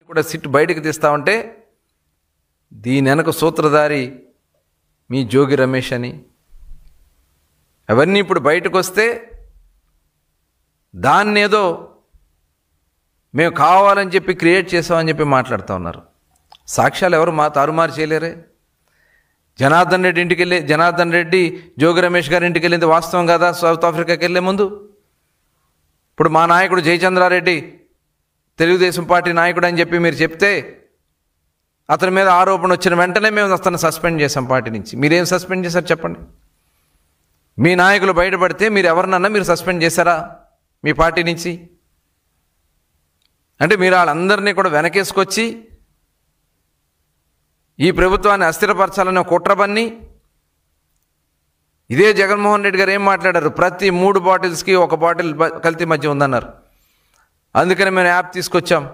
కూడా సిట్ బయటకు తీస్తా ఉంటే దీని వెనక సూత్రధారి మీ జోగి రమేష్ అని, అవన్నీ ఇప్పుడు బయటకు వస్తే దాన్నేదో మేము కావాలని చెప్పి క్రియేట్ చేసామని చెప్పి మాట్లాడుతూ ఉన్నారు. సాక్ష్యాలు ఎవరు తారుమారు చేయలేరే. జనార్దన్ రెడ్డి జోగి రమేష్ గారి ఇంటికి వెళ్ళింది వాస్తవం కదా సౌత్ ఆఫ్రికాకి వెళ్ళే ముందు. ఇప్పుడు మా నాయకుడు జయచంద్రారెడ్డి తెలుగుదేశం పార్టీ నాయకుడు అని చెప్పి మీరు చెప్తే అతని మీద ఆరోపణ వచ్చిన వెంటనే మేము అతను సస్పెండ్ చేసాం పార్టీ నుంచి. మీరేం సస్పెండ్ చేశారు చెప్పండి? మీ నాయకులు బయటపడితే మీరు ఎవరినన్నా మీరు సస్పెండ్ చేశారా మీ పార్టీ నుంచి? అంటే మీరు వాళ్ళందరినీ కూడా వెనకేసుకొచ్చి ఈ ప్రభుత్వాన్ని అస్థిరపరచాలని కుట్ర పన్ని. ఇదే జగన్మోహన్ రెడ్డి గారు ఏం మాట్లాడారు? ప్రతి 3 బాటిల్స్కి 1 బాటిల్ కల్తీ మద్యం ఉందన్నారు. అందుకని మేము యాప్ తీసుకొచ్చాం.